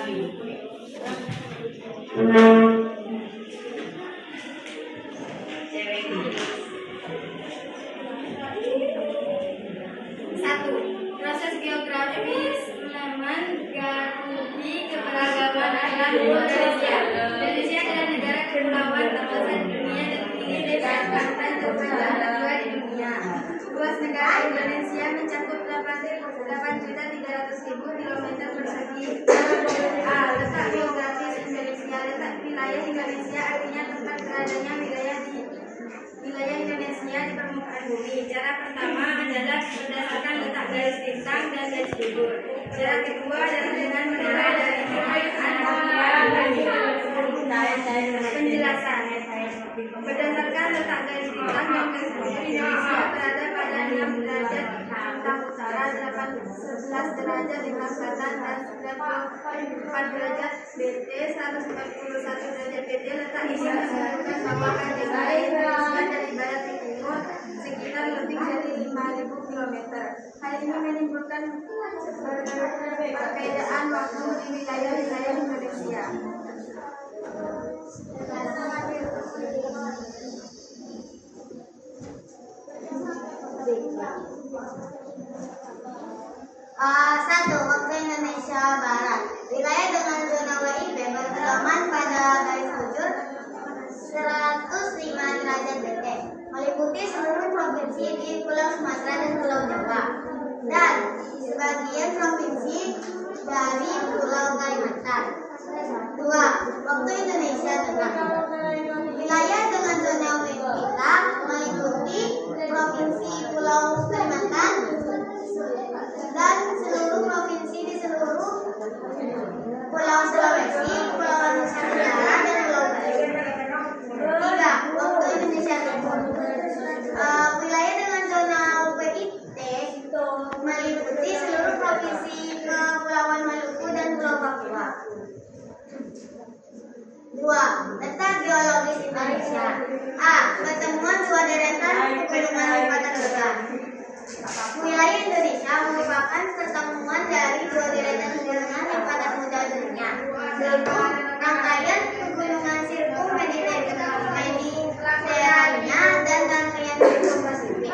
Satu, proses geografis menggaruhi keberagaman alam Indonesia. Indonesia adalah negara kepulauan terbesar di dunia dan memiliki lebar pantai terbesar kedua di dunia. Luas negara Indonesia mencakup 8.300.000 kilometer persegi. A. Letak geografis Indonesia. Letak wilayah Indonesia artinya tempat beradanya wilayah Indonesia di permukaan bumi. Cara pertama adalah berdasarkan letak garis bintang dan garis bubur. Cara kedua adalah dengan menilai dari penjelasan. Berdasarkan letak garis bintang dan garis bubur, Indonesia berada pada 6 derajat lintang utara, 11 derajat lintang selatan, dan 94 derajat BT, 141 derajat BT. Letak Indonesia merupakan negara Indonesia dari barat ke timur sekitar lebih dari 5.000 km. Hal ini menimbulkan perbedaan waktu di wilayah-wilayah Indonesia. Satu, waktu Indonesia Barat. Wilayah dengan zona WIB berkediaman pada garis bujur 105 derajat BT, meliputi seluruh provinsi di Pulau Sumatera dan Pulau Jawa, dan sebagian provinsi dari Pulau Kalimantan. Dua, waktu Indonesia Tengah. Wilayah dengan zona WIB kita meliputi provinsi Pulau Kalimantan dan seluruh provinsi di seluruh Pulau Sulawesi, Pulau Nusa Tenggara, dan Pulau Bali. Tiga, waktu Indonesia Timur. Wilayah dengan zona WIT meliputi seluruh provinsi Kepulauan Maluku dan Pulau Papua. Dua, letak geologis Indonesia. A. Pertemuan dua deretan pegunungan lipat terdekat. Wilayah Indonesia merupakan pertemuan dari dua deretan pegunungan yang pada muda dunia, yaitu rangkaian pegunungan sirkum Mediterania dan rangkaian sirkum Pasifik. B.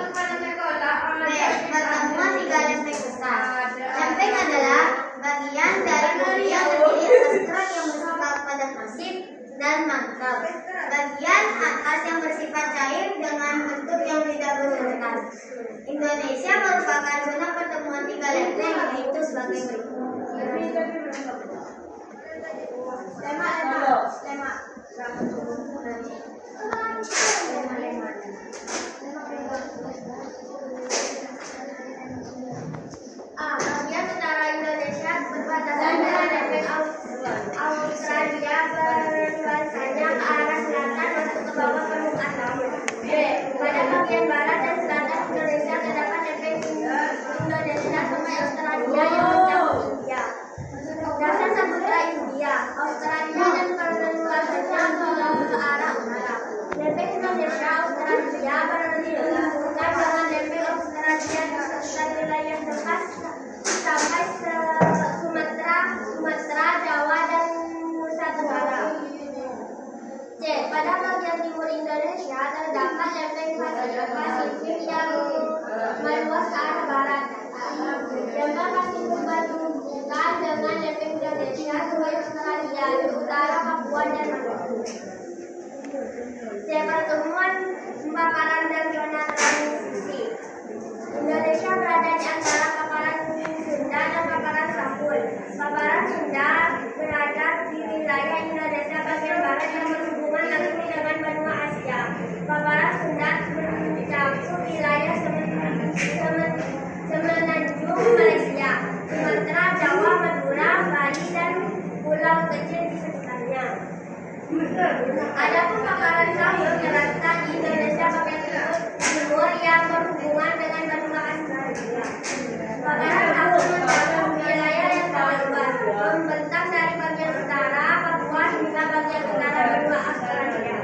Pertemuan tiga lempeng besar. Lempeng adalah bagian dari bumi yang terdiri atas kerak yang bersifat padat masif dan mantap, bagian atas yang bersifat cair dengan bentuk yang tidak berurutan. Indonesia merupakan zona pertemuan tiga lempeng, yaitu sebagai berikut. A. Bagian utara Indonesia berbatasan dengan lempeng Australia, berluasannya ke arah selatan masuk ke bawah permukaan laut. B. Pada bagian barat dan selatan Indonesia terdapat lempeng Indonesia sungai Australia yang mencakup India, dasar Samudra India, Australia, dan perluasannya ke arah utara. Lempeng Indonesia Australia berhubungan dengan lempeng Australia di sekitar wilayah lepas sampai Sumatera, Jawa, dan Nusa Tenggara. C. Pada bagian timur Indonesia terdapat lempeng Pasifik yang meluas ke arah barat. Lempeng Pasifik berhubungan dengan lempeng Indonesia, sungai Australia di utara, Papua, dan Maluku. C. Pertemuan paparan dan zona transisi. Indonesia berada di antara paparan Sunda dan paparan Sampul. Paparan Sunda berada di wilayah Indonesia bagian barat yang berhubungan langsung dengan benua Asia. Paparan Sunda mencakup wilayah semenanjung Malaysia, Sumatera, Jawa, Madura, Bali, dan pulau kecil di sekitarnya. Adapun paparan Sampul terletak di Indonesia bagian timur yang berhubungan dengan benua Australia. Paparan Sampul mencakup wilayah yang sangat luas, membentang dari bagian utara Papua hingga bagian utara benua Australia.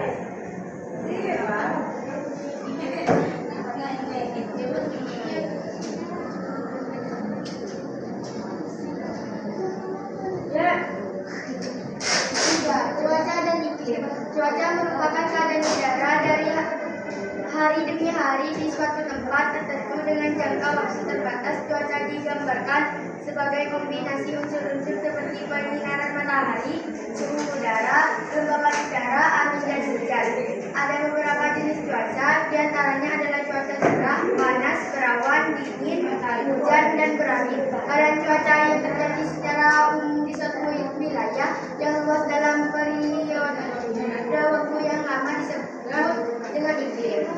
tempat tertentu dengan jangka waktu terbatas. Cuaca digambarkan sebagai kombinasi unsur-unsur seperti penyinaran matahari, suhu udara, kelembapan udara, angin, dan hujan. Ada beberapa jenis cuaca, diantaranya adalah cuaca cerah, panas, berawan, dingin, hujan, dan berangin. Keadaan cuaca yang terjadi secara umum di suatu wilayah yang luas dalam periode waktu yang lama disebut dengan iklim.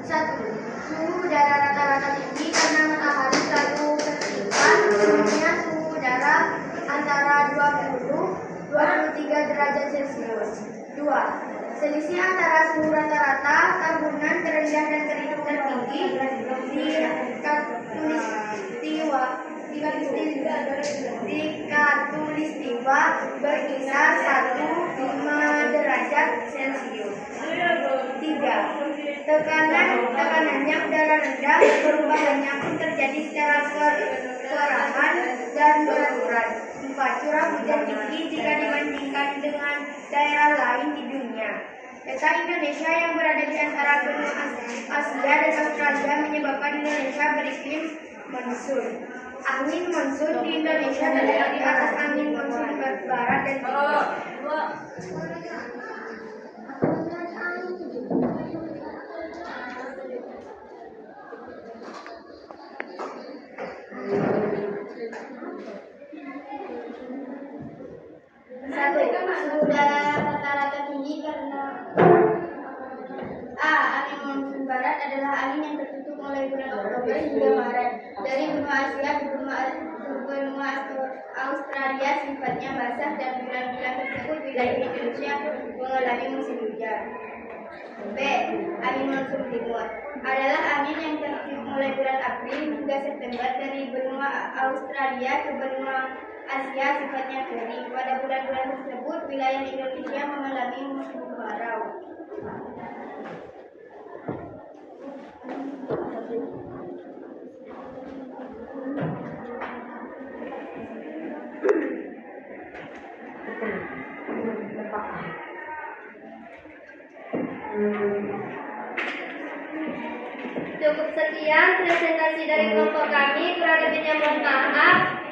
1. Suhu udara rata-rata tinggi karena matahari selalu tersirat, umumnya suhu udara antara 20-23 derajat Celcius. 2. Selisih antara suhu rata-rata tahunan terendah dan tertinggi di Katulistiwa berkisar 1-5 derajat Celcius. 3. Tekanannya udara rendah, perubahannya pun terjadi secara perlahan dan beraturan. 4. Curah hujan tinggi jika dibandingkan dengan daerah lain di dunia. Peta Indonesia yang berada di antara benua Asia dan Australia menyebabkan Indonesia beriklim monsun. Angin monsun di Indonesia terletak di atas angin monsun barat dan timur. Suhu udara rata-rata tinggi karena angin monsun barat adalah angin yang tertutup mulai bulan Oktober hingga Maret. Dari benua Asia ke benua Australia sifatnya basah dan bulan-bulan tersebut wilayah Indonesia mengalami musim hujan. B. Angin monsun timur adalah angin yang tertiup mulai bulan April hingga September dari benua Australia ke benua Asia sifatnya kering. Pada bulan-bulan tersebut wilayah Indonesia mengalami musim kemarau. Cukup sekian presentasi dari kelompok kami. Kurang lebihnya mohon maaf.